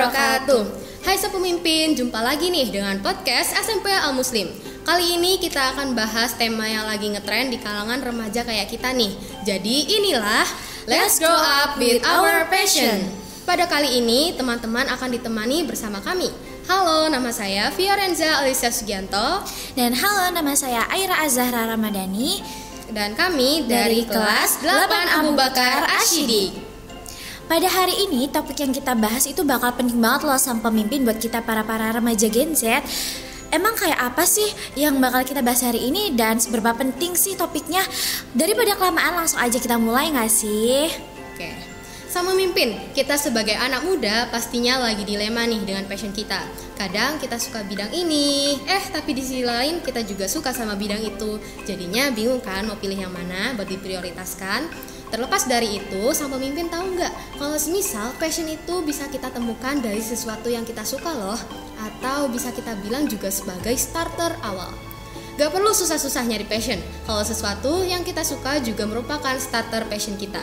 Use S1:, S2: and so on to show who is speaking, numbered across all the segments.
S1: wabarakatuh. Hai sepemimpin, jumpa lagi nih dengan podcast SMP Al Muslim. Kali ini kita akan bahas tema yang lagi ngetren di kalangan remaja kayak kita nih. Jadi inilah Let's Grow Up with Our Passion. Pada kali ini teman-teman akan ditemani bersama kami. Halo, nama saya Fiorenza Alisa Sugianto.
S2: Dan halo, nama saya Aira Azahra Ramadhani.
S1: Dan kami dari kelas 8 Abu Bakar Asyidi.
S2: Pada hari ini topik yang kita bahas itu bakal penting banget loh sama pemimpin buat kita para remaja Gen Z. Emang kayak apa sih yang bakal kita bahas hari ini dan seberapa penting sih topiknya? Daripada kelamaan langsung aja kita mulai gak sih?
S1: Oke. Sama mimpin, kita sebagai anak muda pastinya lagi dilema nih dengan passion kita. Kadang kita suka bidang ini, tapi di sisi lain kita juga suka sama bidang itu. Jadinya bingung kan mau pilih yang mana buat diprioritaskan. Terlepas dari itu, sang pemimpin tahu nggak kalau semisal passion itu bisa kita temukan dari sesuatu yang kita suka loh, atau bisa kita bilang juga sebagai starter awal. Gak perlu susah-susah nyari passion, kalau sesuatu yang kita suka juga merupakan starter passion kita.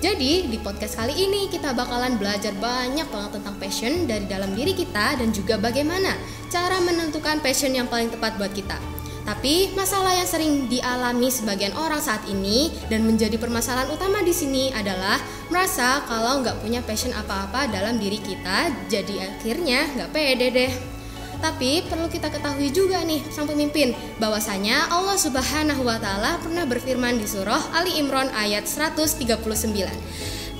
S1: Jadi di podcast kali ini kita bakalan belajar banyak banget tentang passion dari dalam diri kita dan juga bagaimana cara menentukan passion yang paling tepat buat kita. Tapi masalah yang sering dialami sebagian orang saat ini dan menjadi permasalahan utama di sini adalah merasa kalau nggak punya passion apa-apa dalam diri kita, jadi akhirnya nggak pede deh. Tapi perlu kita ketahui juga nih sang pemimpin bahwasanya Allah Subhanahu wa Ta'ala pernah berfirman di surah Ali Imran ayat 139.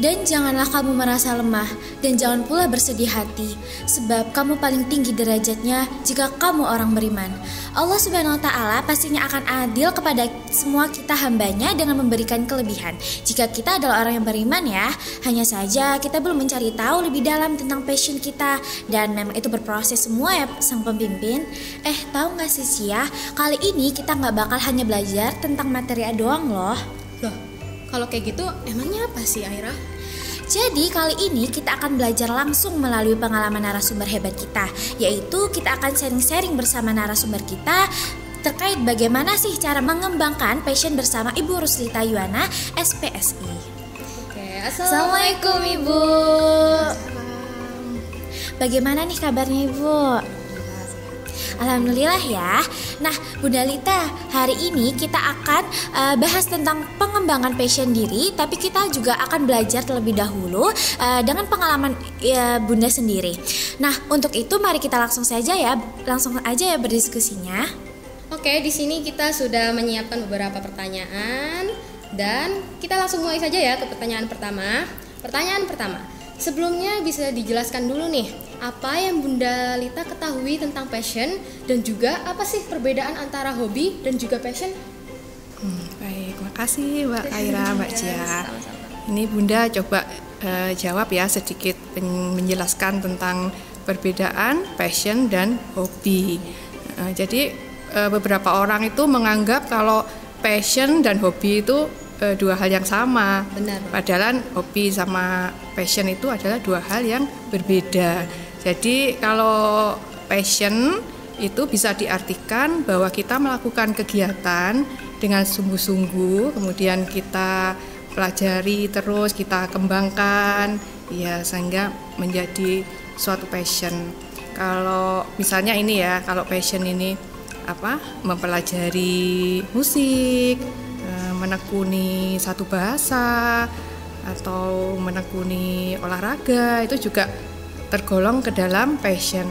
S2: Dan janganlah kamu merasa lemah dan jangan pula bersedih hati, sebab kamu paling tinggi derajatnya jika kamu orang beriman. Allah Subhanahu wa Ta'ala pastinya akan adil kepada semua kita hambanya dengan memberikan kelebihan. Jika kita adalah orang yang beriman ya, hanya saja kita belum mencari tahu lebih dalam tentang passion kita. Dan memang itu berproses semua ya sang pemimpin. Tahu gak sih Cia, kali ini kita gak bakal hanya belajar tentang materi doang loh.
S1: Loh, kalau kayak gitu emangnya apa sih Aira?
S2: Jadi kali ini kita akan belajar langsung melalui pengalaman narasumber hebat kita, yaitu kita akan sharing-sharing bersama narasumber kita terkait bagaimana sih cara mengembangkan passion bersama Ibu Ruslita Yuwana, SPSI.
S1: Oke, Assalamualaikum Ibu.
S2: Bagaimana nih kabarnya Ibu? Alhamdulillah ya. Nah Bunda Lita, hari ini kita akan bahas tentang pengembangan passion diri, tapi kita juga akan belajar terlebih dahulu dengan pengalaman Bunda sendiri. Nah untuk itu mari kita langsung aja ya berdiskusinya.
S1: Oke, di sini kita sudah menyiapkan beberapa pertanyaan dan kita langsung mulai saja ya ke pertanyaan pertama. Pertanyaan pertama, sebelumnya bisa dijelaskan dulu nih, apa yang Bunda Lita ketahui tentang passion dan juga apa sih perbedaan antara hobi dan juga passion?
S3: Baik, makasih Mbak Aira, Mbak Cia. Ini Bunda coba jawab ya sedikit menjelaskan tentang perbedaan passion dan hobi. Jadi beberapa orang itu menganggap kalau passion dan hobi itu dua hal yang sama.
S1: Benar.
S3: Padahal hobi sama passion itu adalah dua hal yang berbeda. Jadi kalau passion itu bisa diartikan bahwa kita melakukan kegiatan dengan sungguh-sungguh, kemudian kita pelajari terus, kita kembangkan, ya sehingga menjadi suatu passion. Kalau misalnya ini ya, kalau passion ini mempelajari musik, menekuni satu bahasa atau menekuni olahraga, itu juga tergolong ke dalam passion.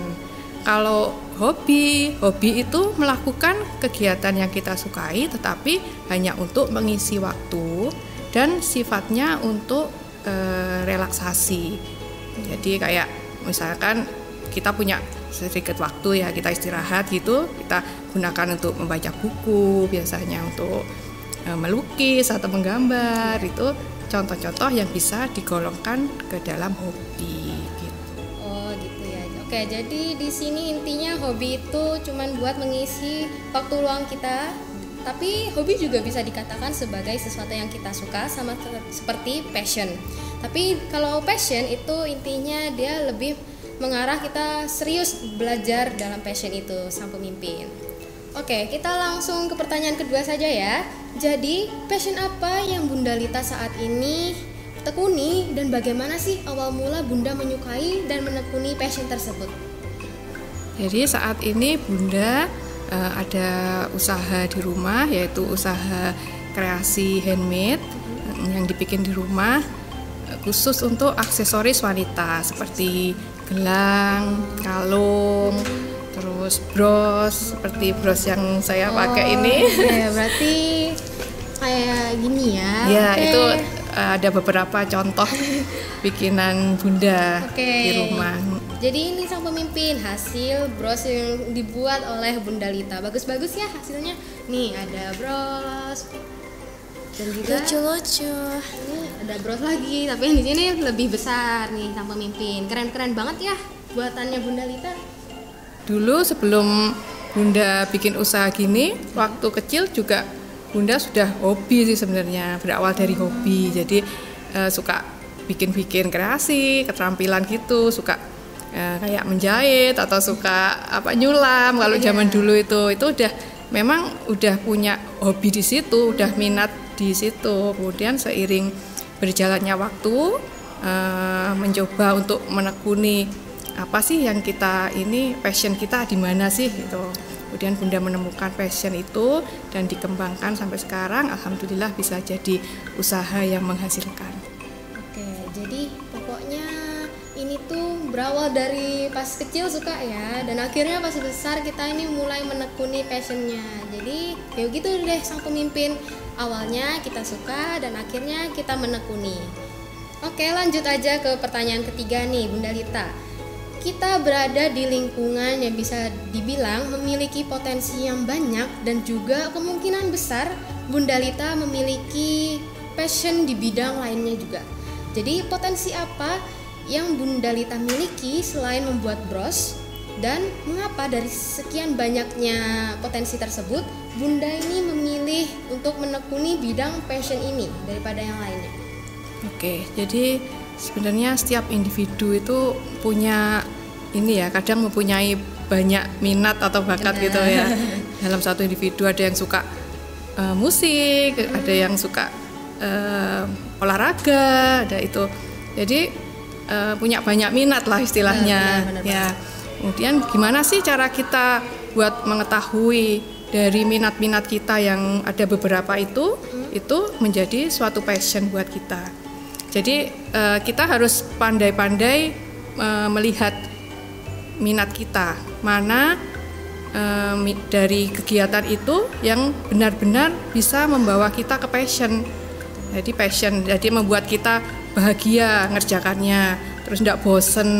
S3: Kalau hobi itu melakukan kegiatan yang kita sukai tetapi hanya untuk mengisi waktu dan sifatnya untuk relaksasi. Jadi kayak misalkan kita punya sedikit waktu ya, kita istirahat gitu, kita gunakan untuk membaca buku, biasanya untuk melukis atau menggambar. Itu contoh-contoh yang bisa digolongkan ke dalam hobi gitu.
S1: Oh gitu ya. Oke, jadi di sini intinya hobi itu cuman buat mengisi waktu luang kita, tapi hobi juga bisa dikatakan sebagai sesuatu yang kita suka, sama seperti passion. Tapi kalau passion itu intinya dia lebih mengarah kita serius belajar dalam passion itu sang pemimpin. Oke, kita langsung ke pertanyaan kedua saja ya. Jadi, passion apa yang Bunda Lita saat ini tekuni, dan bagaimana sih awal mula Bunda menyukai dan menekuni passion tersebut?
S3: Jadi saat ini Bunda ada usaha di rumah, yaitu usaha kreasi handmade yang dibikin di rumah khusus untuk aksesoris wanita seperti gelang, kalung, terus bros seperti bros yang saya pakai ini.
S1: Ya, berarti kayak gini ya.
S3: Ya, itu ada beberapa contoh bikinan Bunda di rumah.
S1: Jadi ini sang pemimpin, hasil bros yang dibuat oleh Bunda Lita. Bagus-bagus ya hasilnya. Nih ada bros. Dan juga
S2: Lucu-lucu.
S1: ini ada bros lagi, tapi yang di sini lebih besar nih sang pemimpin. Keren-keren banget ya buatannya Bunda Lita.
S3: Dulu sebelum Bunda bikin usaha gini, waktu kecil juga Bunda sudah hobi sih sebenarnya, berawal dari hobi. Jadi suka bikin-bikin kreasi, keterampilan gitu, suka kayak menjahit atau suka nyulam. Kalau zaman dulu itu udah punya hobi di situ, udah minat di situ. Kemudian seiring berjalannya waktu, mencoba untuk menekuni apa sih yang kita ini, passion kita di mana sih gitu. Kemudian Bunda menemukan passion itu dan dikembangkan sampai sekarang, alhamdulillah bisa jadi usaha yang menghasilkan.
S1: Oke, jadi pokoknya ini tuh berawal dari pas kecil suka ya, dan akhirnya pas besar kita ini mulai menekuni passionnya. Jadi kayak gitu deh sang pemimpin, awalnya kita suka dan akhirnya kita menekuni. Oke, lanjut aja ke pertanyaan ketiga nih Bunda Lita. Kita berada di lingkungan yang bisa dibilang memiliki potensi yang banyak dan juga kemungkinan besar Bunda Lita memiliki passion di bidang lainnya juga. Jadi potensi apa yang Bunda Lita miliki selain membuat bros, dan mengapa dari sekian banyaknya potensi tersebut Bunda ini memilih untuk menekuni bidang passion ini daripada yang lainnya?
S3: Oke, jadi sebenarnya setiap individu itu punya kadang mempunyai banyak minat atau bakat gitu ya. Dalam satu individu ada yang suka musik, ada yang suka olahraga, ada itu. Jadi punya banyak minat lah istilahnya. Ya. Kemudian gimana sih cara kita buat mengetahui dari minat-minat kita yang ada beberapa itu menjadi suatu passion buat kita. Jadi kita harus pandai-pandai melihat minat kita, mana dari kegiatan itu yang benar-benar bisa membawa kita ke passion. Jadi passion, jadi membuat kita bahagia ngerjakannya, terus tidak bosen,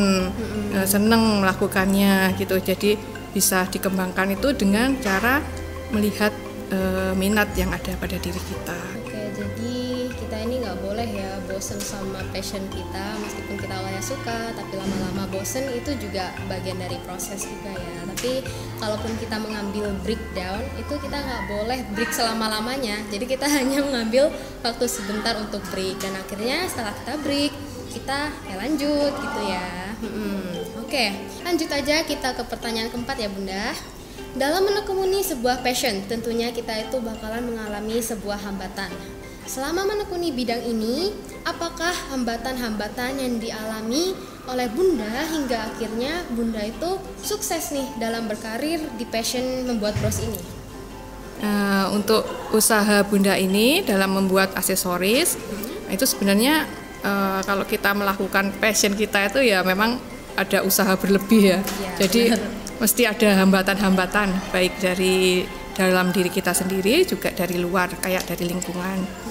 S3: seneng melakukannya gitu. Jadi bisa dikembangkan itu dengan cara melihat minat yang ada pada diri kita.
S1: Oke, jadi kita ini nggak boleh ya bosen sama passion kita, meskipun kita awalnya suka, tapi lama-lama bosen itu juga bagian dari proses juga ya. Tapi kalaupun kita mengambil breakdown, itu kita nggak boleh break selama-lamanya. Jadi kita hanya mengambil waktu sebentar untuk break, dan akhirnya setelah kita break, kita lanjut gitu ya. Oke, lanjut aja kita ke pertanyaan keempat ya Bunda. Dalam menekuni sebuah passion, tentunya kita itu bakalan mengalami sebuah hambatan. Selama menekuni bidang ini, apakah hambatan-hambatan yang dialami oleh Bunda hingga akhirnya Bunda itu sukses nih dalam berkarir di passion membuat bros ini?
S3: Untuk usaha Bunda ini dalam membuat aksesoris, itu sebenarnya kalau kita melakukan passion kita itu ya memang ada usaha berlebih ya. Jadi mesti ada hambatan-hambatan, baik dari dalam diri kita sendiri juga dari luar, kayak dari lingkungan.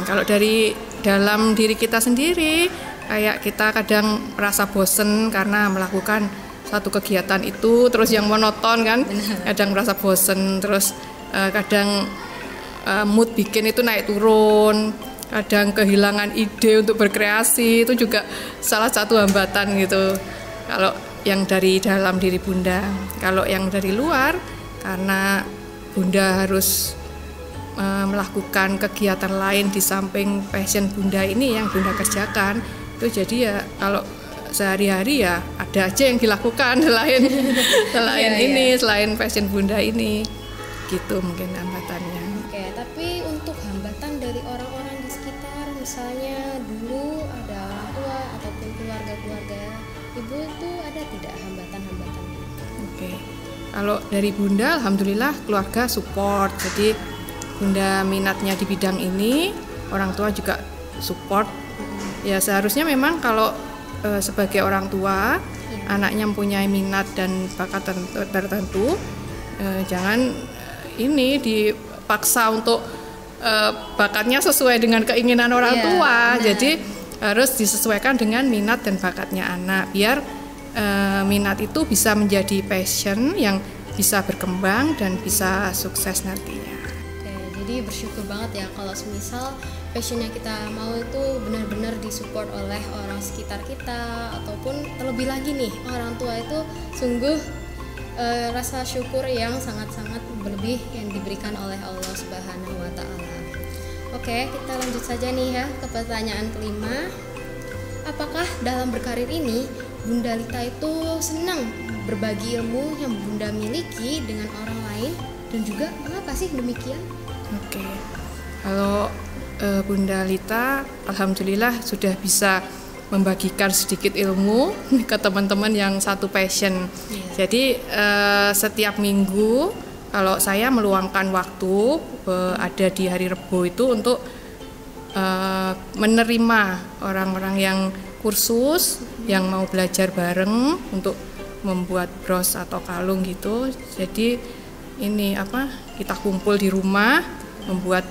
S3: Kalau dari dalam diri kita sendiri, kayak kita kadang merasa bosen karena melakukan satu kegiatan itu terus yang monoton kan. Kadang merasa bosen, terus kadang mood bikin itu naik turun, kadang kehilangan ide untuk berkreasi, itu juga salah satu hambatan gitu. Kalau yang dari dalam diri Bunda. Kalau yang dari luar, karena Bunda harus melakukan kegiatan lain di samping passion Bunda ini yang Bunda kerjakan, itu jadi ya kalau sehari-hari ya ada aja yang dilakukan selain selain passion Bunda ini, gitu mungkin hambatannya.
S1: Oke, tapi untuk hambatan dari orang-orang di sekitar misalnya dulu ada orang tua ataupun keluarga ibu itu ada tidak hambatan-hambatannya?
S3: Oke. Kalau dari Bunda, alhamdulillah keluarga support. Jadi Bunda minatnya di bidang ini, orang tua juga support. Ya seharusnya memang kalau sebagai orang tua, anaknya mempunyai minat dan bakat tertentu, jangan ini dipaksa untuk bakatnya sesuai dengan keinginan orang tua.
S1: Benar.
S3: Jadi harus disesuaikan dengan minat dan bakatnya anak, biar minat itu bisa menjadi passion yang bisa berkembang dan bisa sukses nantinya.
S1: Oke, jadi bersyukur banget ya kalau semisal passionnya kita mau itu benar-benar disupport oleh orang sekitar kita, ataupun terlebih lagi nih orang tua itu sungguh rasa syukur yang sangat-sangat berlebih yang diberikan oleh Allah Subhanahu wa Ta'ala. Oke, kita lanjut saja nih ya ke pertanyaan kelima. Apakah dalam berkarir ini Bunda Lita itu senang berbagi ilmu yang Bunda miliki dengan orang lain, dan juga mengapa sih demikian?
S3: Oke, kalau Bunda Lita alhamdulillah sudah bisa membagikan sedikit ilmu ke teman-teman yang satu passion. Jadi setiap minggu kalau saya meluangkan waktu ada di hari Rebo itu untuk menerima orang-orang yang kursus yang mau belajar bareng untuk membuat bros atau kalung gitu. Jadi ini kita kumpul di rumah membuat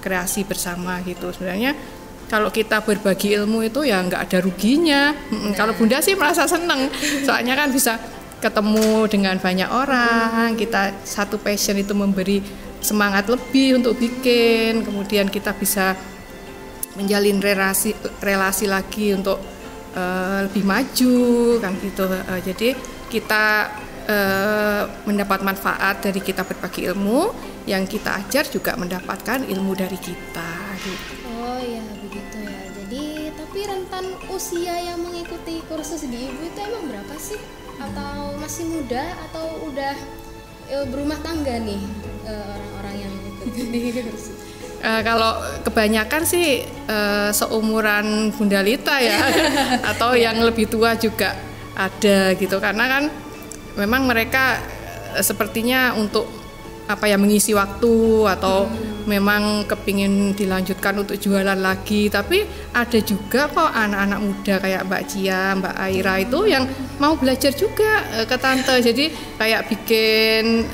S3: kreasi bersama gitu. Sebenarnya kalau kita berbagi ilmu itu ya nggak ada ruginya. Kalau Bunda sih merasa senang, soalnya kan bisa ketemu dengan banyak orang. Kita satu passion itu memberi semangat lebih untuk bikin, kemudian kita bisa menjalin relasi lagi untuk lebih maju kan gitu. Jadi kita mendapat manfaat dari kita berbagi ilmu, yang kita ajar juga mendapatkan ilmu dari kita gitu.
S1: Oh ya begitu ya. Jadi tapi rentan usia yang mengikuti kursus di Ibu itu emang berapa sih? Atau masih muda atau udah berumah tangga nih orang-orang yang ikut di kursus?
S3: Kalau kebanyakan sih seumuran Bunda Lita ya, atau yang lebih tua juga ada gitu, karena kan memang mereka sepertinya untuk mengisi waktu atau memang kepingin dilanjutkan untuk jualan lagi. Tapi ada juga kok anak-anak muda kayak Mbak Cia, Mbak Aira itu yang mau belajar juga ke Tante. Jadi kayak bikin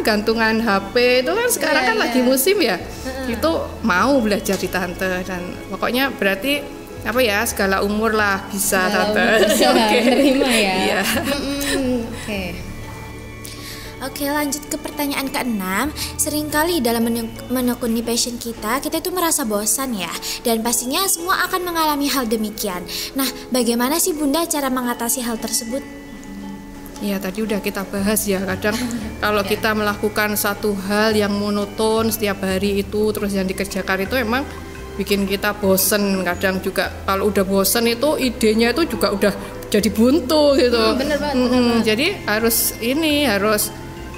S3: gantungan HP itu kan sekarang kan lagi musim ya. Itu mau belajar di Tante, dan pokoknya berarti segala umur lah bisa Tante.
S1: Oke. Terima ya.
S3: Iya.
S1: Oke.
S2: Oke, lanjut ke pertanyaan ke-6. Seringkali dalam menekuni passion kita itu merasa bosan ya. Dan pastinya semua akan mengalami hal demikian. Nah, bagaimana sih Bunda cara mengatasi hal tersebut?
S3: Ya, tadi udah kita bahas ya. Kadang kalau kita melakukan satu hal yang monoton setiap hari itu, terus yang dikerjakan itu emang bikin kita bosen. Kadang juga kalau udah bosen itu idenya itu juga udah jadi buntu gitu.
S1: Bener banget.
S3: Jadi harus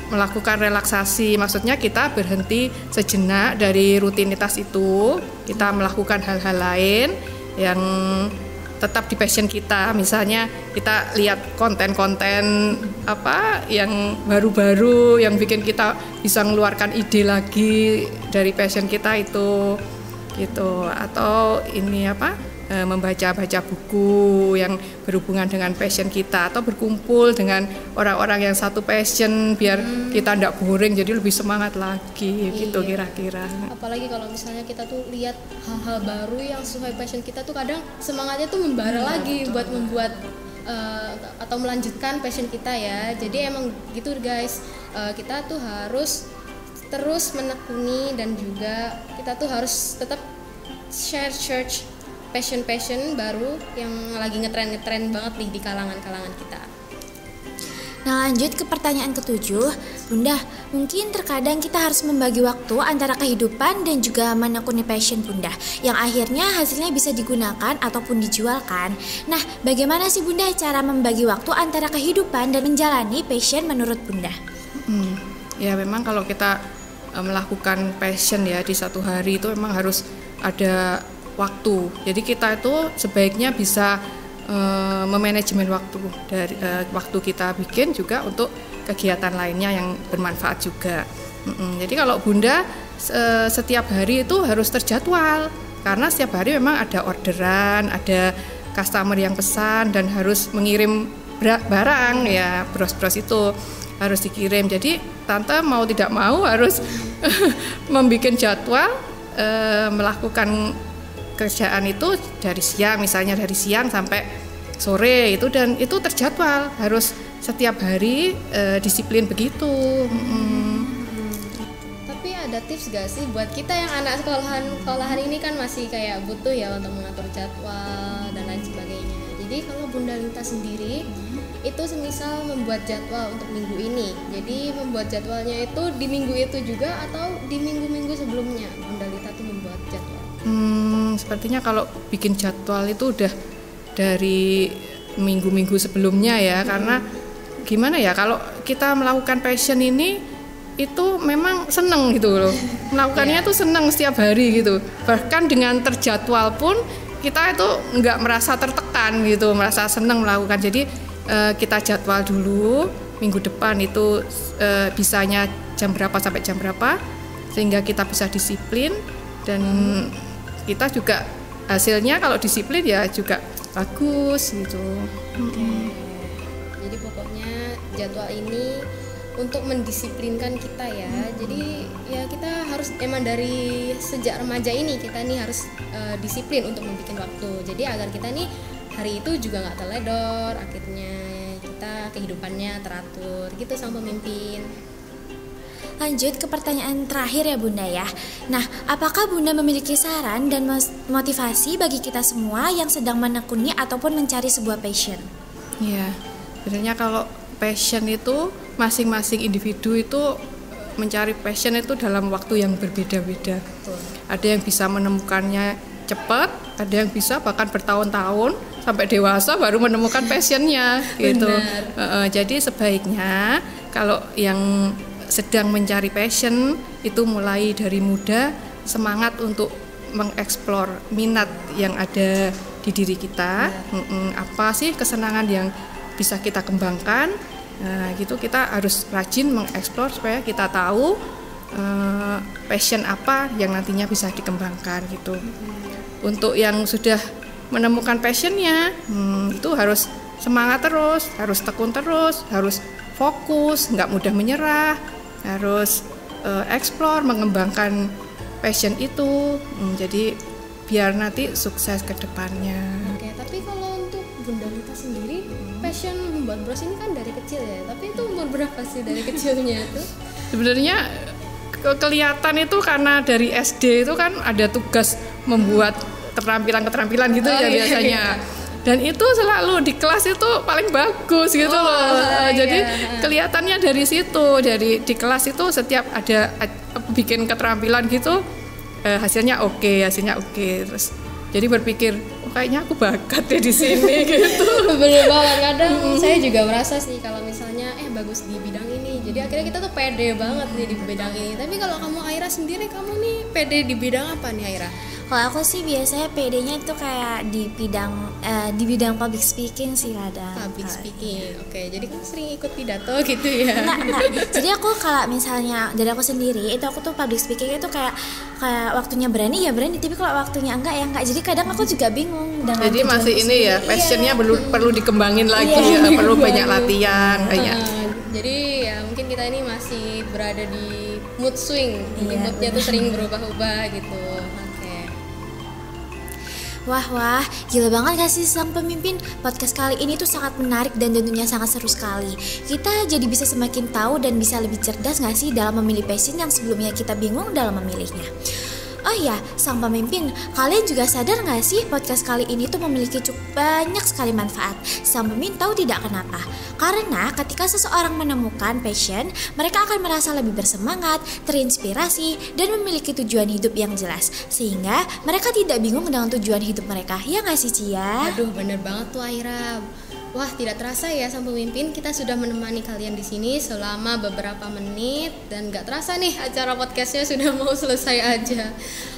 S3: melakukan relaksasi, maksudnya kita berhenti sejenak dari rutinitas itu, kita melakukan hal-hal lain yang tetap di passion kita. Misalnya kita lihat konten-konten yang baru-baru yang bikin kita bisa mengeluarkan ide lagi dari passion kita itu gitu, atau membaca-baca buku yang berhubungan dengan passion kita, atau berkumpul dengan orang-orang yang satu passion biar kita tidak boring, jadi lebih semangat lagi gitu kira-kira.
S1: Apalagi kalau misalnya kita tuh lihat hal-hal baru yang sesuai passion kita tuh kadang semangatnya tuh membara lagi buat membuat atau melanjutkan passion kita ya. Jadi emang gitu guys, kita tuh harus terus menekuni, dan juga kita tuh harus tetap search passion baru yang lagi ngetren banget nih di kalangan kita.
S2: Nah, lanjut ke pertanyaan ke-7. Bunda, mungkin terkadang kita harus membagi waktu antara kehidupan dan juga menekuni passion Bunda, yang akhirnya hasilnya bisa digunakan ataupun dijualkan. Nah, bagaimana sih Bunda cara membagi waktu antara kehidupan dan menjalani passion menurut Bunda?
S3: Ya memang kalau kita melakukan passion ya di satu hari itu memang harus ada waktu. Jadi kita itu sebaiknya bisa memanajemen waktu dari waktu kita bikin juga untuk kegiatan lainnya yang bermanfaat juga. Jadi kalau Bunda setiap hari itu harus terjadwal karena setiap hari memang ada orderan, ada customer yang pesan dan harus mengirim barang ya, bros-bros itu harus dikirim. Jadi tante mau tidak mau harus membuat jadwal melakukan kerjaan itu dari siang, misalnya dari siang sampai sore itu, dan itu terjadwal harus setiap hari disiplin begitu.
S1: Tapi ada tips gak sih buat kita yang anak sekolahan ini kan masih kayak butuh ya untuk mengatur jadwal dan lain sebagainya. Jadi kalau Bunda Lita sendiri itu semisal membuat jadwal untuk minggu ini, jadi membuat jadwalnya itu di minggu itu juga atau di minggu-minggu sebelumnya Bunda Lita tuh membuat jadwal?
S3: Sepertinya kalau bikin jadwal itu udah dari minggu-minggu sebelumnya ya, karena gimana ya, kalau kita melakukan passion ini itu memang seneng gitu loh, melakukannya tuh seneng setiap hari gitu, bahkan dengan terjadwal pun kita itu nggak merasa tertekan gitu, merasa seneng melakukan. Jadi kita jadwal dulu minggu depan itu bisanya jam berapa sampai jam berapa, sehingga kita bisa disiplin dan kita juga hasilnya kalau disiplin ya juga bagus gitu.
S1: Jadi pokoknya jadwal ini untuk mendisiplinkan kita ya. Jadi ya kita harus emang dari sejak remaja ini kita nih harus disiplin untuk membuat waktu. Jadi agar kita nih hari itu juga nggak teledor, akhirnya kita kehidupannya teratur gitu sama pemimpin.
S2: Lanjut ke pertanyaan terakhir ya Bunda ya. Nah, apakah Bunda memiliki saran dan motivasi bagi kita semua yang sedang menekuni ataupun mencari sebuah passion?
S3: Ya, sebenarnya kalau passion itu masing-masing individu itu mencari passion itu dalam waktu yang berbeda-beda. Ada yang bisa menemukannya cepat, ada yang bisa bahkan bertahun-tahun sampai dewasa baru menemukan passionnya gitu. Jadi sebaiknya kalau yang sedang mencari passion itu mulai dari muda, semangat untuk mengeksplor minat yang ada di diri kita. Apa sih kesenangan yang bisa kita kembangkan? Nah, gitu kita harus rajin mengeksplor supaya kita tahu passion apa yang nantinya bisa dikembangkan gitu. Untuk yang sudah menemukan passionnya, itu harus semangat terus, harus tekun terus, harus fokus, nggak mudah menyerah, harus explore, mengembangkan passion itu. Jadi biar nanti sukses ke depannya.
S1: Oke, tapi kalau untuk Bunda Lita sendiri, passion membuat bros ini kan dari kecil ya. Tapi itu umur berapa sih dari kecilnya itu?
S3: Sebenarnya kelihatan itu karena dari SD itu kan ada tugas membuat keterampilan gitu ya biasanya. Dan itu selalu di kelas itu paling bagus gitu loh. Jadi kelihatannya dari situ, dari di kelas itu setiap ada bikin keterampilan gitu hasilnya oke. Terus jadi berpikir, oh, kayaknya aku bakat ya di sini gitu.
S1: Bener banget, kadang saya juga merasa sih kalau misalnya bagus di bidang ini. Jadi akhirnya kita tuh pede banget nih di bidang ini. Tapi kalau kamu Aira sendiri, kamu nih pede di bidang apa nih Aira?
S2: Kalau aku sih biasanya PD-nya itu kayak di bidang public speaking sih kadang.
S1: Public speaking, oke. Jadi kamu sering ikut pidato gitu ya?
S2: Enggak. Jadi aku kalau misalnya dari aku sendiri itu aku tuh public speaking itu kayak waktunya berani ya berani, tapi kalau waktunya enggak ya enggak. Jadi kadang aku juga bingung dengan
S3: jadi masih ini ya, passionnya perlu dikembangin lagi ya, perlu banyak latihan banyak.
S1: Jadi ya mungkin kita ini masih berada di mood swing, moodnya tuh sering berubah-ubah gitu.
S2: Wah, gila banget gak sih sang pemimpin? Podcast kali ini tuh sangat menarik dan tentunya sangat seru sekali. Kita jadi bisa semakin tahu dan bisa lebih cerdas gak sih dalam memilih passion yang sebelumnya kita bingung dalam memilihnya. Oh iya, sang pemimpin, kalian juga sadar gak sih podcast kali ini tuh memiliki cukup banyak sekali manfaat. Sang pemimpin tahu tidak kenapa? Karena ketika seseorang menemukan passion, mereka akan merasa lebih bersemangat, terinspirasi, dan memiliki tujuan hidup yang jelas. Sehingga mereka tidak bingung dengan tujuan hidup mereka. Ya gak sih Cia?
S1: Aduh, bener banget tuh Aira. Wah, tidak terasa ya Sang Pemimpin, kita sudah menemani kalian di sini selama beberapa menit dan gak terasa nih acara podcastnya sudah mau selesai aja.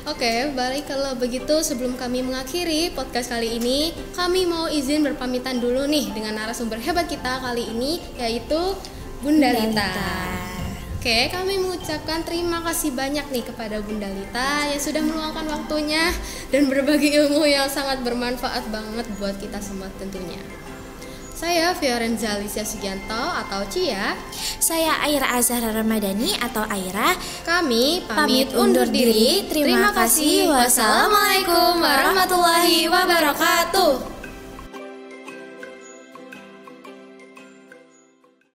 S1: Oke, baik kalau begitu sebelum kami mengakhiri podcast kali ini, kami mau izin berpamitan dulu nih dengan narasumber hebat kita kali ini, yaitu Bunda Lita. Oke, kami mengucapkan terima kasih banyak nih kepada Bunda Lita yang sudah meluangkan waktunya dan berbagi ilmu yang sangat bermanfaat banget buat kita semua tentunya. Saya Fiorenza Alicia Sugianto atau Cia.
S2: Saya Aira Azhara Ramadhani atau Aira.
S1: Kami pamit undur diri. Terima kasih. Wassalamualaikum warahmatullahi wabarakatuh.